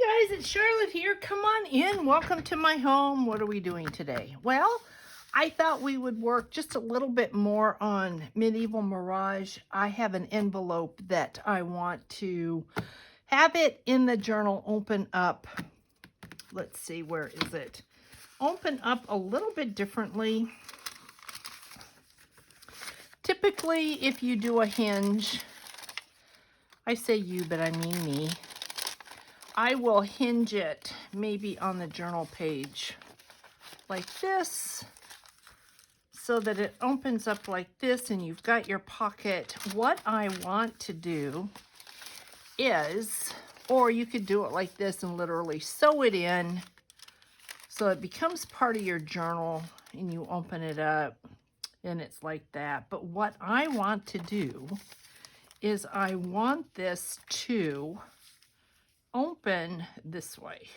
Hey guys, it's Charlotte here. Come on in. Welcome to my home. What are we doing today? Well, I thought we would work just a little bit more on Medieval Mirage. I have an envelope that I want to have it in the journal open up. Let's see, where is it? Open up a little bit differently. Typically, if you do a hinge, I say you, but I mean me, I will hinge it maybe on the journal page like this so that it opens up like this and you've got your pocket. What I want to do is, or you could do it like this and literally sew it in so it becomes part of your journal and you open it up and it's like that. But what I want to do is I want this to open this way.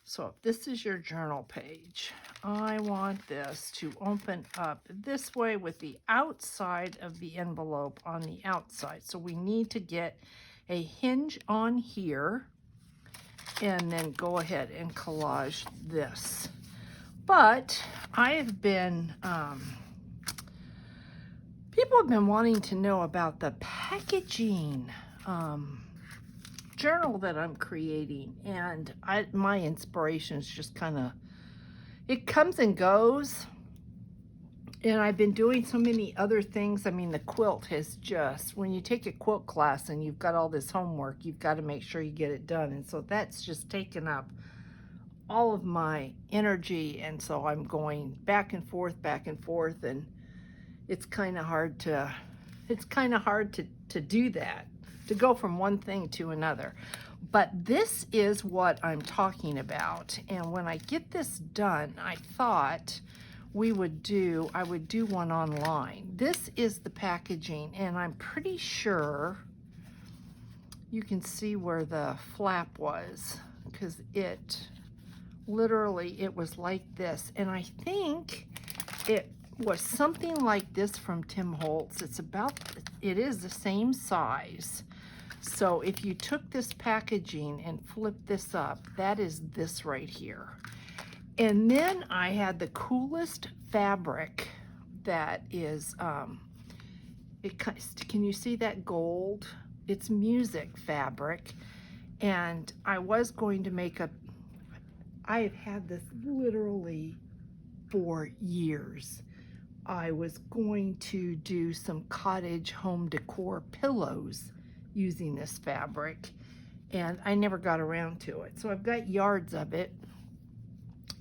So if this is your journal page, I want this to open up this way with the outside of the envelope on the outside. So we need to get a hinge on here and then go ahead and collage this. But I have been, people have been wanting to know about the packaging journal that I'm creating, and my inspiration is just kind of, it comes and goes, and I've been doing so many other things. I mean, the quilt has just, when you take a quilt class and you've got all this homework, you've got to make sure you get it done, and so that's just taken up all of my energy, and so I'm going back and forth, and it's kind of hard to do that, to go from one thing to another. But this is what I'm talking about. And when I get this done, I thought I would do one online. This is the packaging, and I'm pretty sure you can see where the flap was, because it was like this. And I think it was something like this from Tim Holtz. It is the same size. So if you took this packaging and flipped this up, that is this right here. And then I had the coolest fabric that is, can you see that gold? It's music fabric. And I was going to make I have had this literally for years. I was going to do some cottage home decor pillows using this fabric, and I never got around to it. So I've got yards of it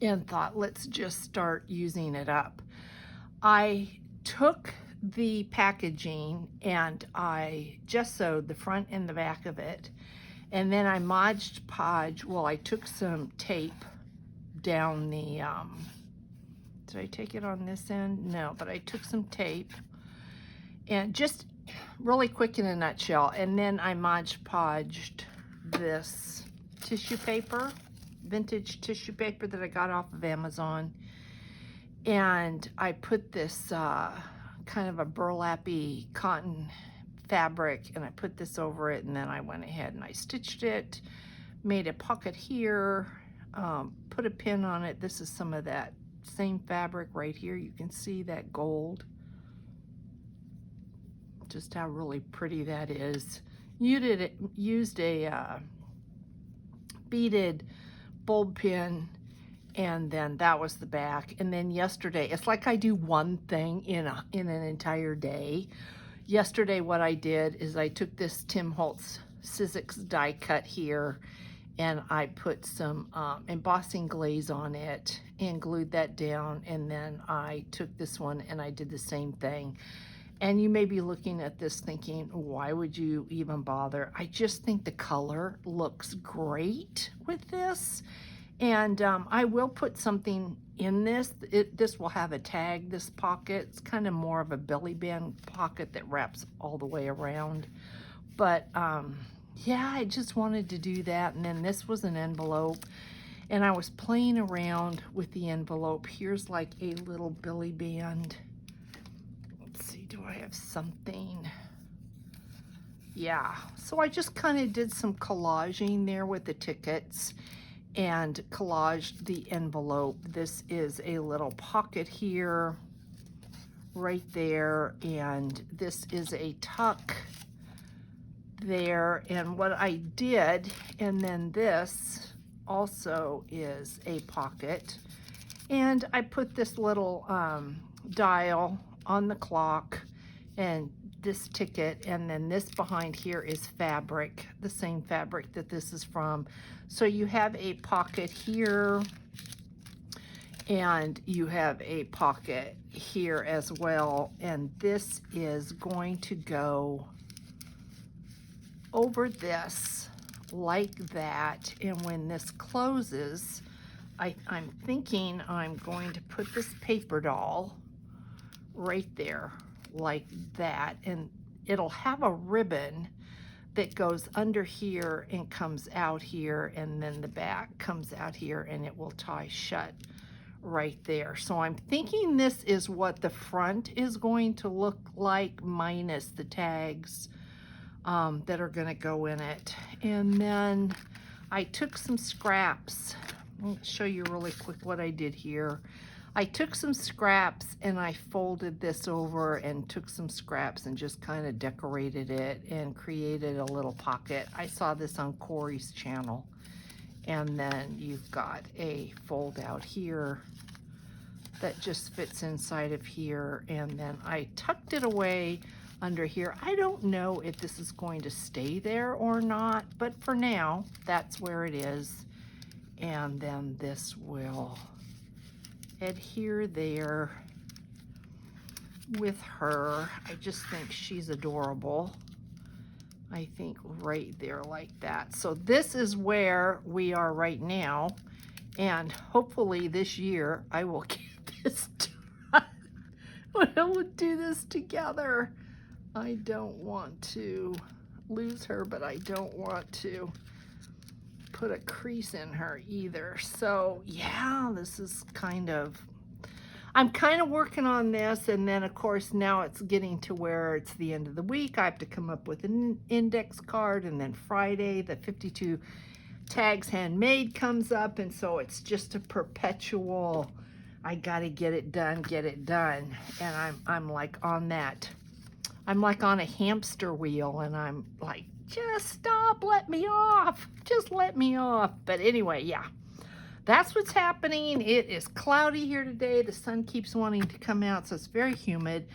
and thought, let's just start using it up. I took the packaging and I gessoed the front and the back of it, and then I Mod Podge. Well, I took some tape down the, did I take it on this end? No, but I took some tape and just really quick in a nutshell, and then I Mod Podged this tissue paper, vintage tissue paper that I got off of Amazon, and I put this kind of a burlappy cotton fabric, and I put this over it, and then I went ahead and I stitched it, made a pocket here, put a pin on it. This is some of that same fabric right here. You can see that gold, just how really pretty that is. Used a beaded bulb pin, and then that was the back. And then yesterday, it's like I do one thing in an entire day. Yesterday what I did is I took this Tim Holtz Sizzix die cut here, and I put some embossing glaze on it and glued that down, and then I took this one and I did the same thing. And you may be looking at this thinking, why would you even bother? I just think the color looks great with this. And I will put something in this. This will have a tag, this pocket. It's kind of more of a belly band pocket that wraps all the way around. But yeah, I just wanted to do that. And then this was an envelope, and I was playing around with the envelope. Here's like a little belly band. Let's see, do I have something? yeah, so I just kind of did some collaging there with the tickets and collaged the envelope. This is a little pocket here, right there, and this is a tuck there. And what I did, and then this also is a pocket, and I put this little dial on the clock and this ticket, and then this behind here is fabric, the same fabric that this is from. So you have a pocket here and you have a pocket here as well, and this is going to go over this like that. And when this closes, I'm thinking I'm going to put this paper doll right there like that, and it'll have a ribbon that goes under here and comes out here, and then the back comes out here, and it will tie shut right there. So I'm thinking this is what the front is going to look like, minus the tags that are going to go in it. And then I took some scraps. I'll show you really quick what I did here. I took some scraps and I folded this over and took some scraps and just kind of decorated it and created a little pocket. I saw this on Corey's channel. And then you've got a fold out here that just fits inside of here. And then I tucked it away under here. I don't know if this is going to stay there or not, but for now, that's where it is. And then this will adhere there with her. I just think she's adorable. I think right there like that. So this is where we are right now, and hopefully this year I will get this done. We'll do this together. I don't want to lose her, but I don't want to put a crease in her either. So yeah, this is I'm kind of working on this, and then of course now it's getting to where it's the end of the week. I have to come up with an index card, and then Friday the 52 tags handmade comes up, and so it's just a perpetual, I gotta get it done, and I'm like on that. I'm like on a hamster wheel, and I'm like, just stop, let me off, just let me off. But anyway, yeah, that's what's happening. It is cloudy here today. The sun keeps wanting to come out, so it's very humid.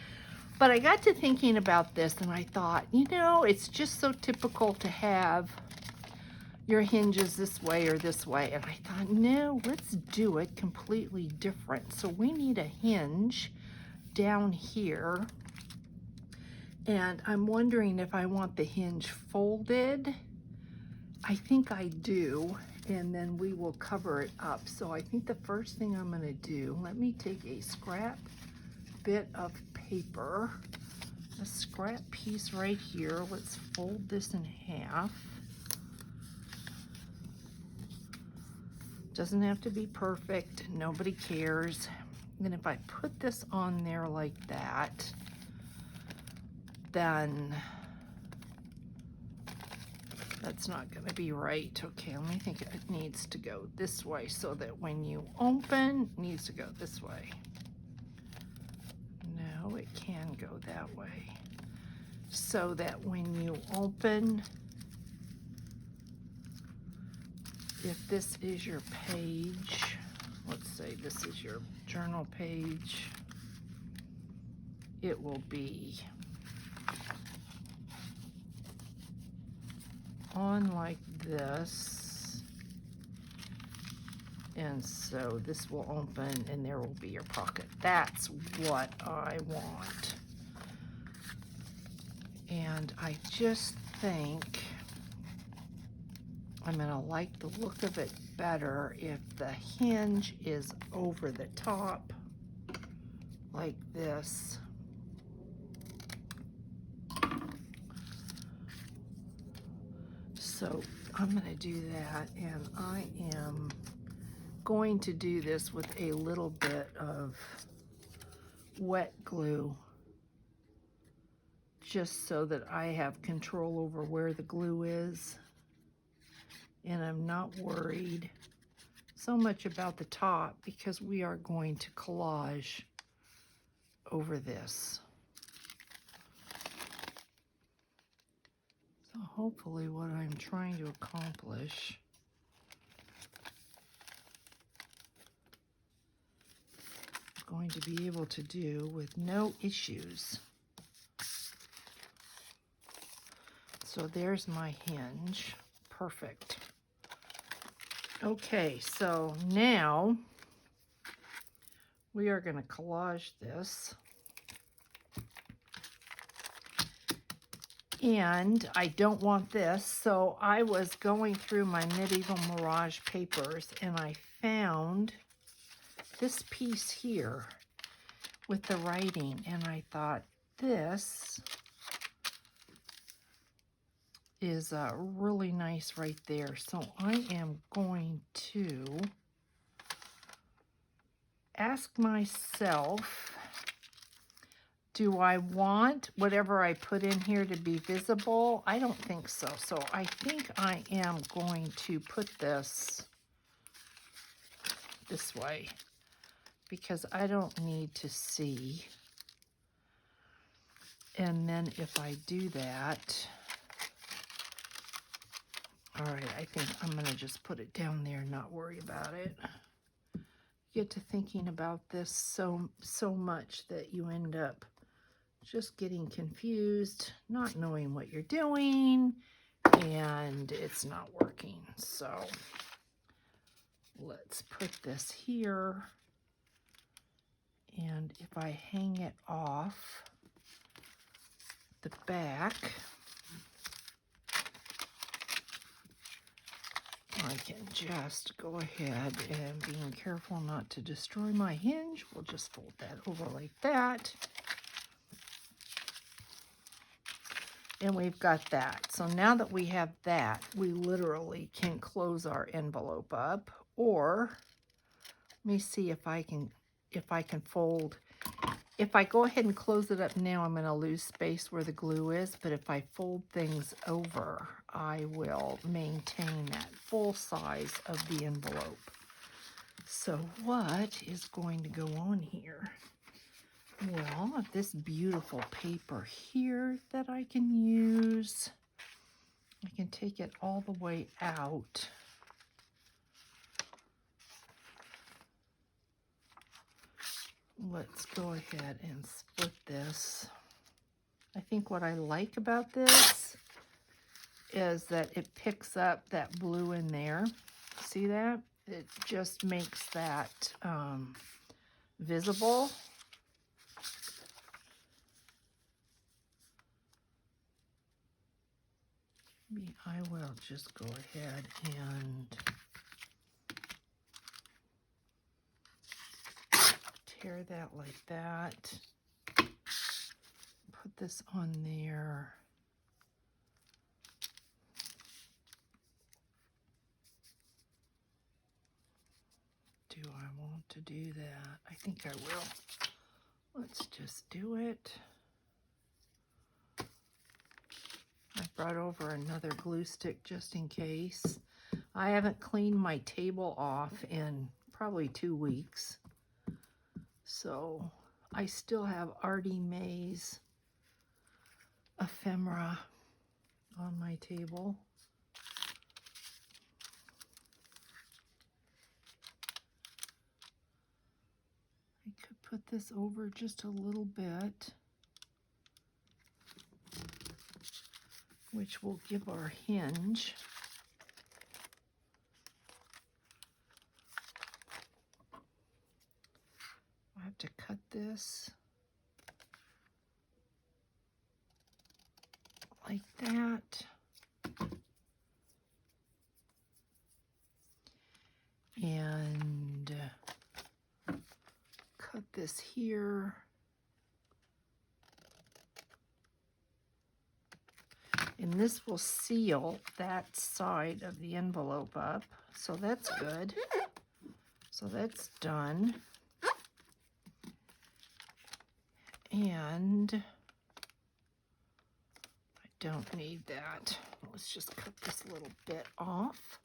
But I got to thinking about this, and I thought, you know, it's just so typical to have your hinges this way or this way. And I thought, no, let's do it completely different. So we need a hinge down here. And I'm wondering if I want the hinge folded. I think I do, and then we will cover it up. So I think the first thing I'm gonna do, let me take a scrap bit of paper, a scrap piece right here. Let's fold this in half. Doesn't have to be perfect, nobody cares. And then if I put this on there like that, then that's not going to be right. Okay, let me think. It needs to go this way so that when you open, it needs to go this way. No, it can go that way. So that when you open, if this is your page, let's say this is your journal page, it will be on like this, and so this will open and there will be your pocket. That's what I want. And I just think I'm gonna like the look of it better if the hinge is over the top like this. So I'm going to do that, and I am going to do this with a little bit of wet glue just so that I have control over where the glue is. And I'm not worried so much about the top because we are going to collage over this. So hopefully what I'm trying to accomplish I'm going to be able to do with no issues. So there's my hinge. Perfect. Okay, so now we are going to collage this. And I don't want this, so I was going through my Medieval Mirage papers and I found this piece here with the writing, and I thought this is really nice right there. So I am going to ask myself, do I want whatever I put in here to be visible? I don't think so. So I think I am going to put this way because I don't need to see. And then if I do that, all right, I think I'm going to just put it down there and not worry about it. Get to thinking about this so much that you end up just getting confused, not knowing what you're doing, and it's not working. So let's put this here, and if I hang it off the back, I can just go ahead and being careful not to destroy my hinge, we'll just fold that over like that. And we've got that. So now that we have that, we literally can close our envelope up, or let me see if I can fold. If I go ahead and close it up now, I'm going to lose space where the glue is, but if I fold things over, I will maintain that full size of the envelope. So what is going to go on here? Well, this beautiful paper here that I can use, I can take it all the way out. Let's go ahead and split this. I think what I like about this is that it picks up that blue in there. See that? It just makes that visible. Maybe I will just go ahead and tear that like that. Put this on there. Do I want to do that? I think I will. Let's just do it. I brought over another glue stick just in case. I haven't cleaned my table off in probably 2 weeks. So I still have Artie Mae's ephemera on my table. I could put this over just a little bit, which will give our hinge I have to cut this like that. And cut this here. And this will seal that side of the envelope up. So that's good. So that's done. And don't need that. Let's just cut this little bit off.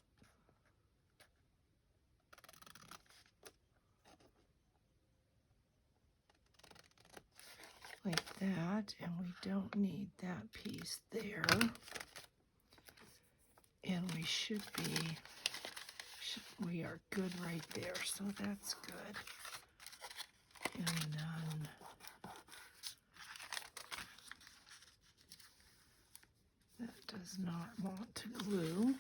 Like that, and we don't need that piece there. And we should be, we are good right there, so that's good. And then that does not want to glue.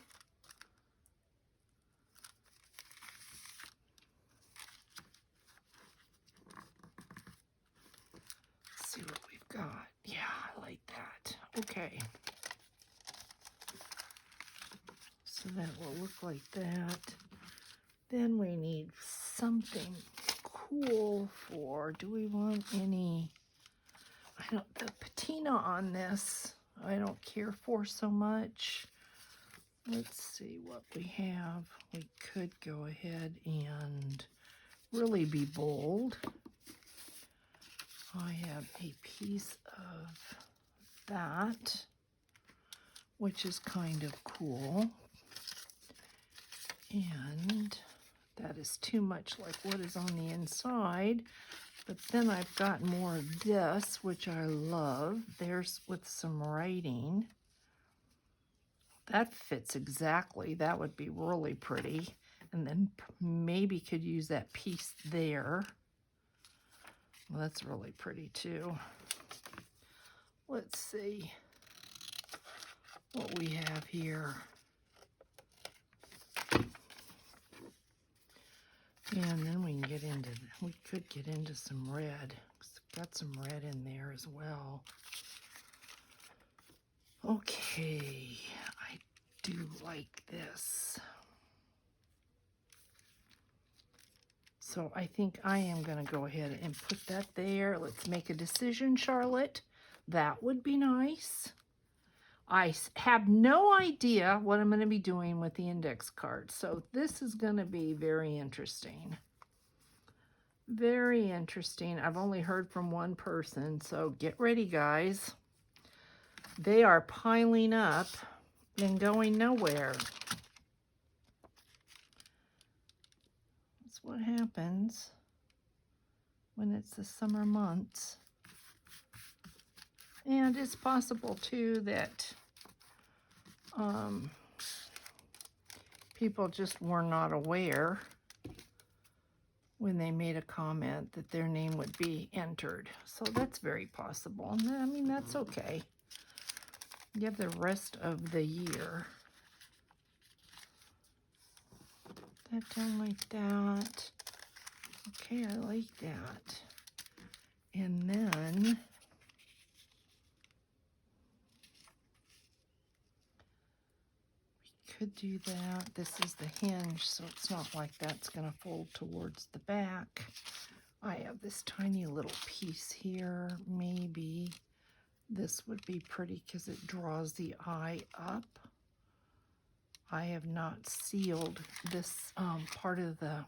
Let's see what we've got. Yeah, I like that. Okay. So that will look like that. Then we need something cool for, do we want any, the patina on this, I don't care for so much. Let's see what we have. We could go ahead and really be bold. I have a piece of that, which is kind of cool. And that is too much like what is on the inside. But then I've got more of this, which I love. There's with some writing. That fits exactly. That would be really pretty. And then maybe could use that piece there. Well, that's really pretty too. Let's see what we have here. And then we can get into, we could get into some red. Got some red in there as well. Okay, I do like this. So I think I am going to go ahead and put that there. Let's make a decision, Charlotte. That would be nice. I have no idea what I'm going to be doing with the index card. So this is going to be very interesting. Very interesting. I've only heard from one person, so get ready, guys. They are piling up and going nowhere. That's what happens when it's the summer months. And it's possible, too, that people just were not aware when they made a comment that their name would be entered. So that's very possible. And I mean, that's okay. You have the rest of the year. That down like that. Okay, I like that. And then could do that. This is the hinge, so it's not like that's going to fold towards the back. I have this tiny little piece here. Maybe this would be pretty because it draws the eye up. I have not sealed this part of the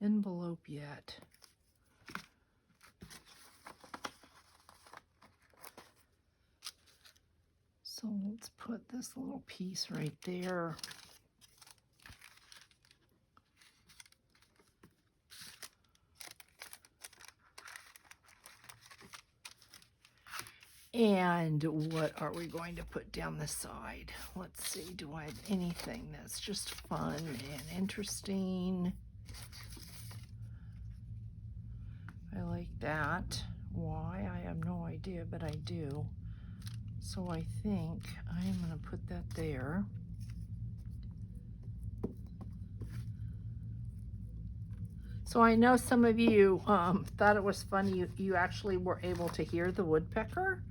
envelope yet. So let's put this little piece right there. And what are we going to put down the side? Let's see, do I have anything that's just fun and interesting? I like that. Why? I have no idea, but I do. So I think I'm going to put that there. So I know some of you thought it was funny you actually were able to hear the woodpecker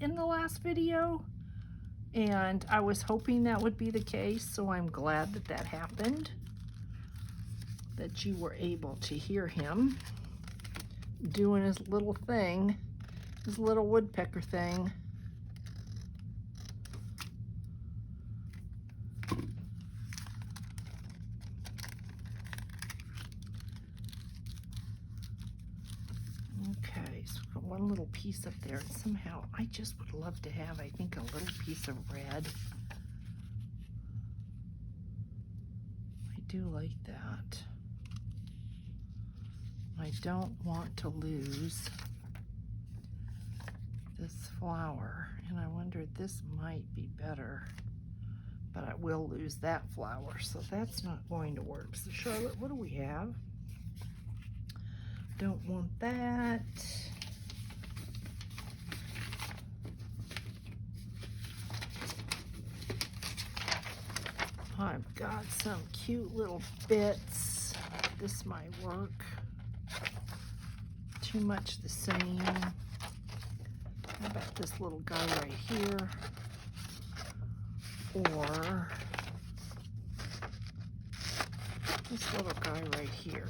in the last video. And I was hoping that would be the case, so I'm glad that that happened. That you were able to hear him doing his little thing, his little woodpecker thing. Okay, guys. We've got one little piece up there, and somehow I just would love to have, I think, a little piece of red. I do like that. I don't want to lose this flower, and I wonder this might be better, but I will lose that flower, so that's not going to work. So Charlotte, what do we have? Don't want that. I've got some cute little bits. This might work. Too much the same. How about this little guy right here? Or this little guy right here.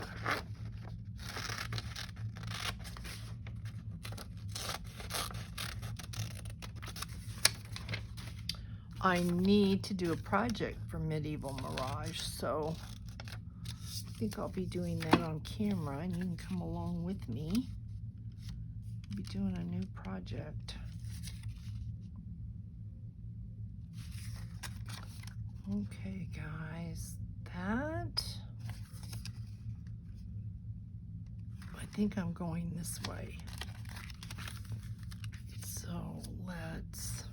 I need to do a project for Medieval Mirage, so I think I'll be doing that on camera, and you can come along with me. I'll be doing a new project. Okay, guys, that, I think I'm going this way. So let's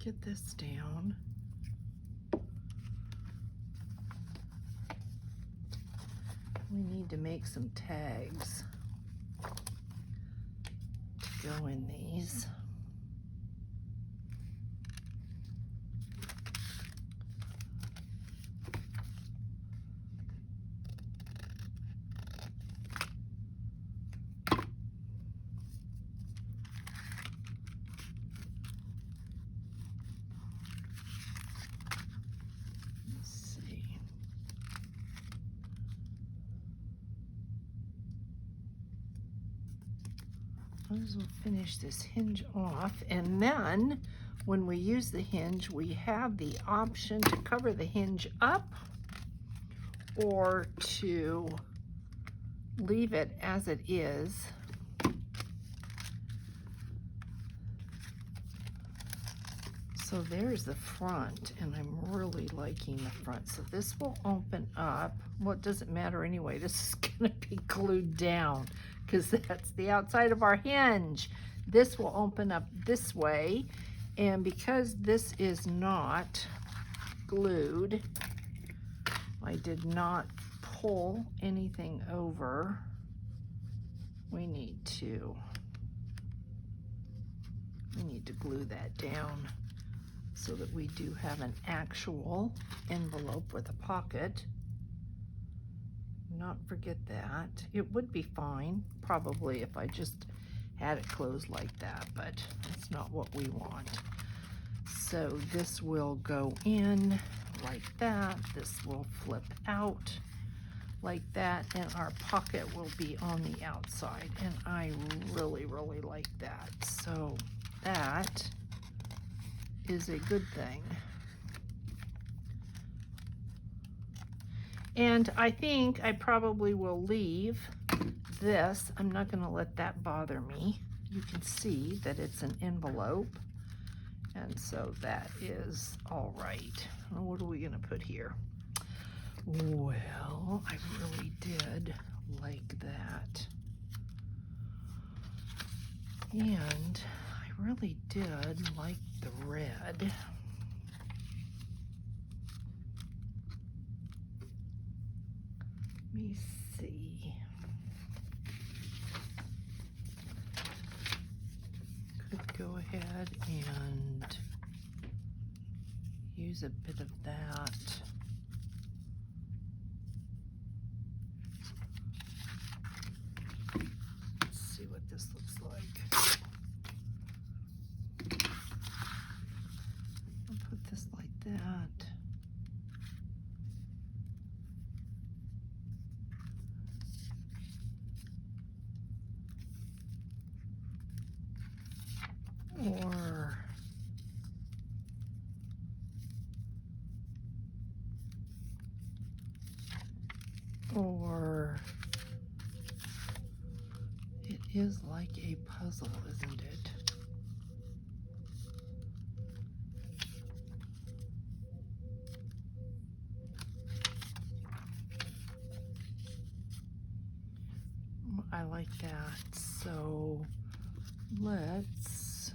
get this down. We need to make some tags to go in these. We'll finish this hinge off, and then when we use the hinge, we have the option to cover the hinge up or to leave it as it is. So there's the front, and I'm really liking the front. So this will open up. Well, it doesn't matter anyway. This is going to be glued down because that's the outside of our hinge. This will open up this way, and because this is not glued, I did not pull anything over. We need to glue that down so that we do have an actual envelope with a pocket. Not forget that. It would be fine, probably, if I just had it closed like that, but that's not what we want. So this will go in like that. This will flip out like that, and our pocket will be on the outside, and I really, really like that. So that is a good thing. And I think I probably will leave this. I'm not going to let that bother me. You can see that it's an envelope, and so that is all right. What are we going to put here? Well, I really did like that, and I really did like the red. Let me see. Could go ahead and use a bit of that. Let's see what this looks like. I'll put this like that. Or is like a puzzle, isn't it? I like that. So let's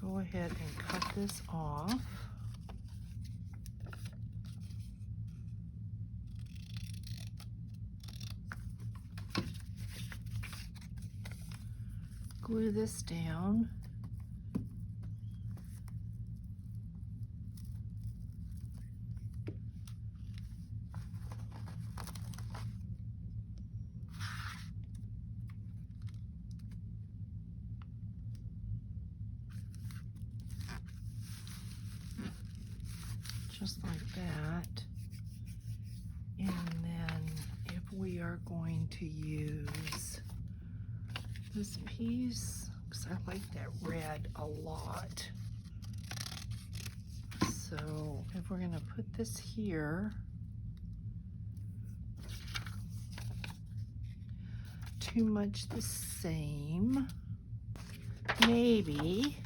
go ahead and cut this off. Glue this down. Just like that. And then if we are going to use this piece, because I like that red a lot. So if we're gonna put this here, too much the same, maybe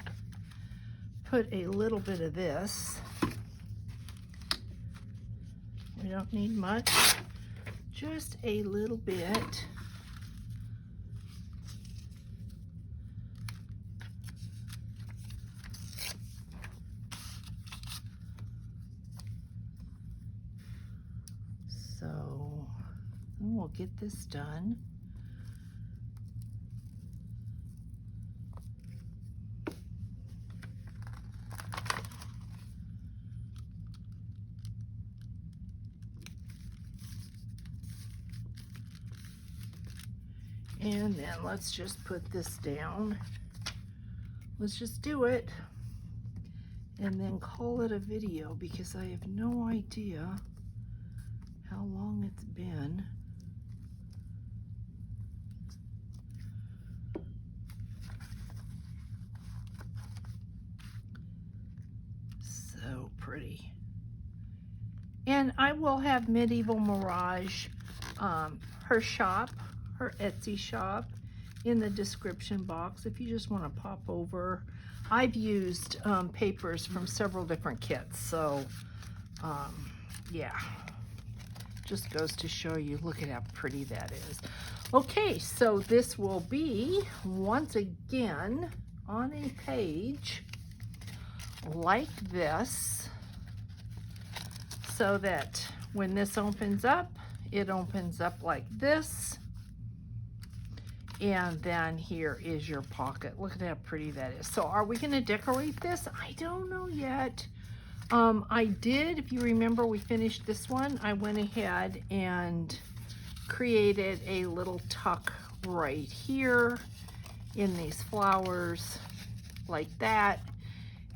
put a little bit of this. We don't need much, just a little bit. So we'll get this done. And then let's just put this down. Let's just do it and then call it a video, because I have no idea how long it's been. So pretty. And I will have Medieval Mirage, her shop, her Etsy shop, in the description box if you just want to pop over. I've used papers from several different kits, so yeah, just goes to show you, look at how pretty that is. Okay, so this will be once again on a page like this, so that when this opens up, it opens up like this. And then here is your pocket. Look at how pretty that is. So are we going to decorate this? I don't know yet. I did, if you remember, we finished this one. I went ahead and created a little tuck right here in these flowers like that.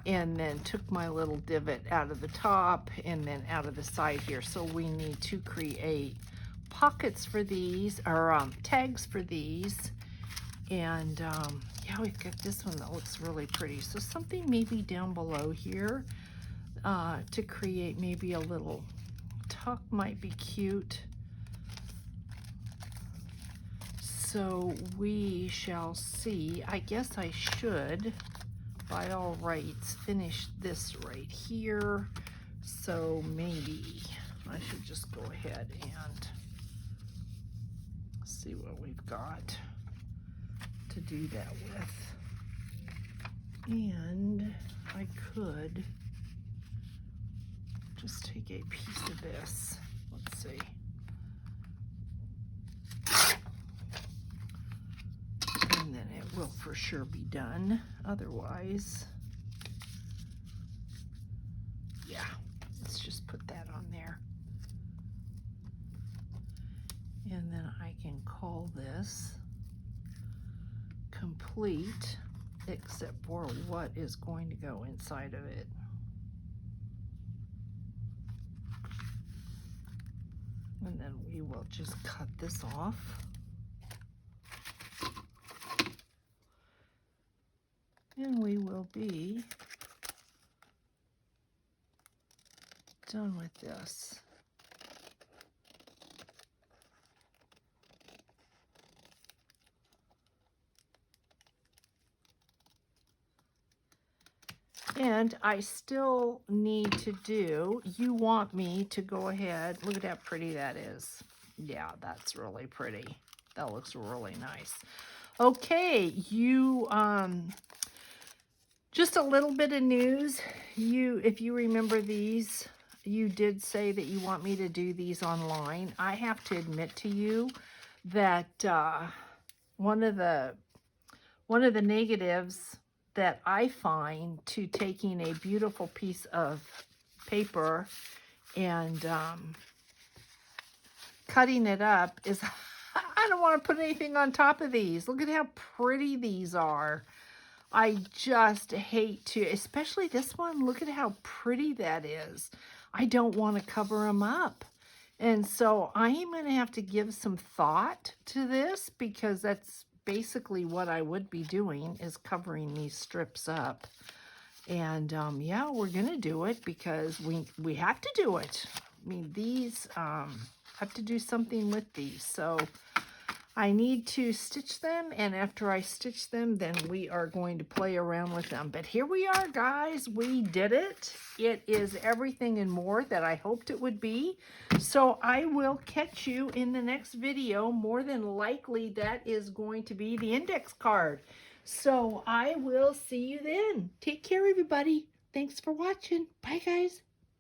And then took my little divot out of the top and then out of the side here. So we need to create pockets for these, or tags for these. And yeah, we've got this one that looks really pretty. So something maybe down below here to create maybe a little tuck might be cute. So we shall see. I guess I should, by all rights, finish this right here. So maybe I should just go ahead and see what we've got to do that with. And I could just take a piece of this. Let's see. And then it will for sure be done. Otherwise, yeah, let's just put that on there. And then I can call this complete, except for what is going to go inside of it. And then we will just cut this off. And we will be done with this. And I still need to do, you want me to go ahead, look at how pretty that is. Yeah, that's really pretty. That looks really nice. Okay, just a little bit of news. If you remember these, you did say that you want me to do these online. I have to admit to you that one of the negatives that I find to taking a beautiful piece of paper and cutting it up is I don't want to put anything on top of these. Look at how pretty these are. I just hate to, especially this one. Look at how pretty that is. I don't want to cover them up. And so I am going to have to give some thought to this, because that's basically what I would be doing, is covering these strips up. And yeah, we're going to do it because we have to do it. I mean, these, have to do something with these. So I need to stitch them, and after I stitch them, then we are going to play around with them. But here we are, guys. We did it. It is everything and more that I hoped it would be. So I will catch you in the next video. More than likely, that is going to be the index card. So I will see you then. Take care, everybody. Thanks for watching. Bye, guys.